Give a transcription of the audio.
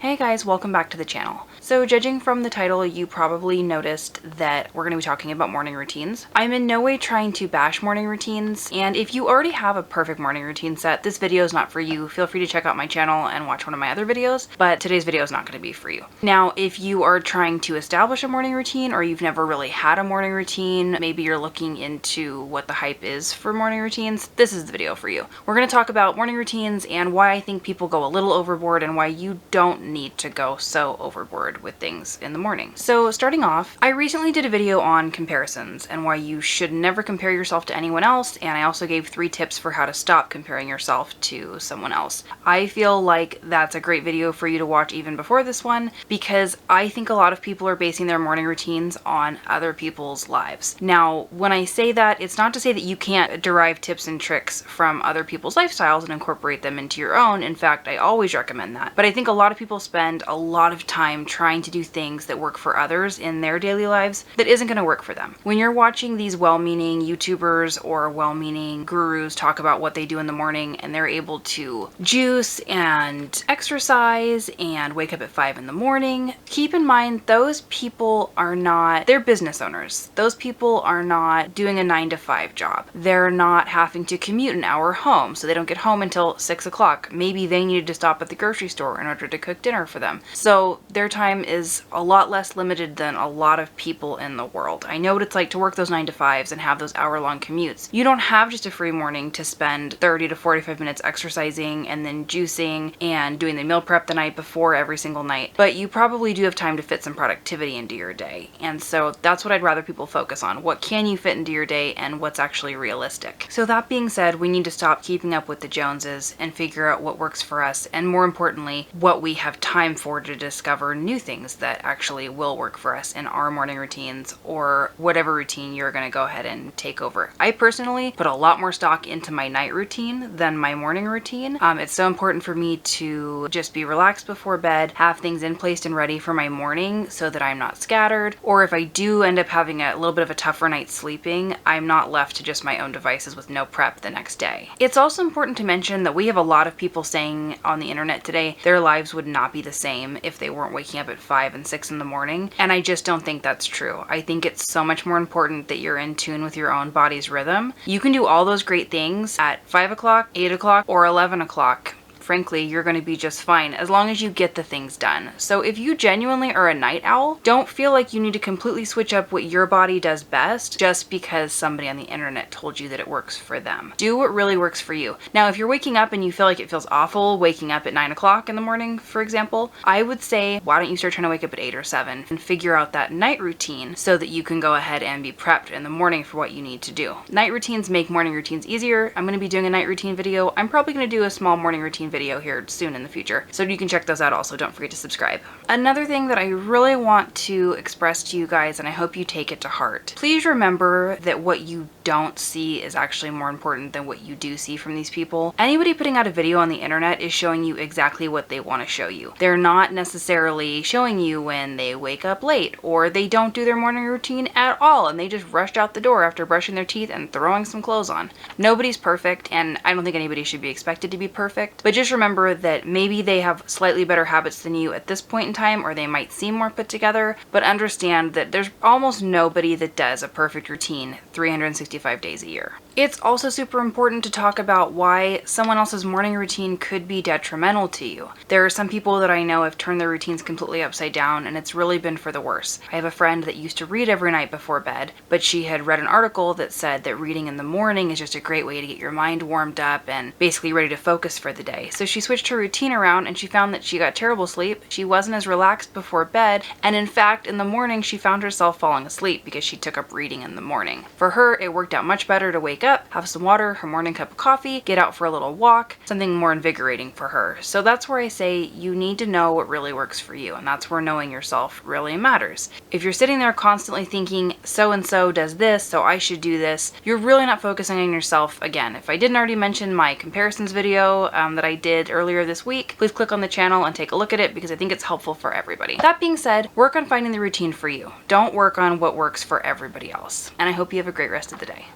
Hey guys, welcome back to the channel. So judging from the title, you probably noticed that we're going to be talking about morning routines. I'm in no way trying to bash morning routines, and if you already have a perfect morning routine set, this video is not for you. Feel free to check out my channel and watch one of my other videos, but today's video is not going to be for you. Now, if you are trying to establish a morning routine or you've never really had a morning routine, maybe you're looking into what the hype is for morning routines, this is the video for you. We're going to talk about morning routines and why I think people go a little overboard and why you don't need to go so overboard with things in the morning. So starting off, I recently did a video on comparisons and why you should never compare yourself to anyone else, and I also gave 3 tips for how to stop comparing yourself to someone else. I feel like that's a great video for you to watch even before this one because I think a lot of people are basing their morning routines on other people's lives. Now, when I say that, it's not to say that you can't derive tips and tricks from other people's lifestyles and incorporate them into your own. In fact, I always recommend that. But I think a lot of people spend a lot of time trying to do things that work for others in their daily lives that isn't going to work for them. When you're watching these well-meaning YouTubers or well-meaning gurus talk about what they do in the morning and they're able to juice and exercise and wake up at 5 in the morning, keep in mind those people are not, they're business owners. Those people are not doing a 9 to 5 job. They're not having to commute an hour home, so they don't get home until 6 o'clock. Maybe they needed to stop at the grocery store in order to cook dinner for them. So their time is a lot less limited than a lot of people in the world. I know what it's like to work those 9 to 5s and have those hour-long commutes. You don't have just a free morning to spend 30 to 45 minutes exercising and then juicing and doing the meal prep the night before every single night, but you probably do have time to fit some productivity into your day. And so that's what I'd rather people focus on. What can you fit into your day and what's actually realistic? So that being said, we need to stop keeping up with the Joneses and figure out what works for us, and more importantly, what we have time for to discover new things that actually will work for us in our morning routines or whatever routine you're going to go ahead and take over. I personally put a lot more stock into my night routine than my morning routine. It's so important for me to just be relaxed before bed, have things in place and ready for my morning so that I'm not scattered, or if I do end up having a little bit of a tougher night sleeping, I'm not left to just my own devices with no prep the next day. It's also important to mention that we have a lot of people saying on the internet today their lives would not be the same if they weren't waking up at 5 and 6 in the morning, and I just don't think that's true. I think it's so much more important that you're in tune with your own body's rhythm. You can do all those great things at 5 o'clock, 8 o'clock, or 11 o'clock. Frankly, you're going to be just fine as long as you get the things done. So if you genuinely are a night owl, don't feel like you need to completely switch up what your body does best just because somebody on the internet told you that it works for them. Do what really works for you. Now, if you're waking up and you feel like it feels awful waking up at 9 o'clock in the morning, for example, I would say, why don't you start trying to wake up at 8 or 7 and figure out that night routine so that you can go ahead and be prepped in the morning for what you need to do. Night routines make morning routines easier. I'm going to be doing a night routine video. I'm probably going to do a small morning routine video here soon in the future, so you can check those out also. Don't forget to subscribe. Another thing that I really want to express to you guys, and I hope you take it to heart, please remember that what you don't see is actually more important than what you do see from these people. Anybody putting out a video on the internet is showing you exactly what they want to show you. They're not necessarily showing you when they wake up late or they don't do their morning routine at all and they just rushed out the door after brushing their teeth and throwing some clothes on. Nobody's perfect, and I don't think anybody should be expected to be perfect, but just remember that maybe they have slightly better habits than you at this point in time, or they might seem more put together, but understand that there's almost nobody that does a perfect routine 365 days a year. It's also super important to talk about why someone else's morning routine could be detrimental to you. There are some people that I know have turned their routines completely upside down, and it's really been for the worse. I have a friend that used to read every night before bed, but she had read an article that said that reading in the morning is just a great way to get your mind warmed up and basically ready to focus for the day. So she switched her routine around and she found that she got terrible sleep. She wasn't as relaxed before bed, and in fact in the morning she found herself falling asleep because she took up reading in the morning. For her, it worked out much better to wake up, have some water, her morning cup of coffee, get out for a little walk, something more invigorating for her. So that's where I say you need to know what really works for you, and that's where knowing yourself really matters. If you're sitting there constantly thinking so and so does this, so I should do this, you're really not focusing on yourself. Again, if I didn't already mention my comparisons video that I did earlier this week, please click on the channel and take a look at it because I think it's helpful for everybody. That being said, work on finding the routine for you. Don't work on what works for everybody else. And I hope you have a great rest of the day.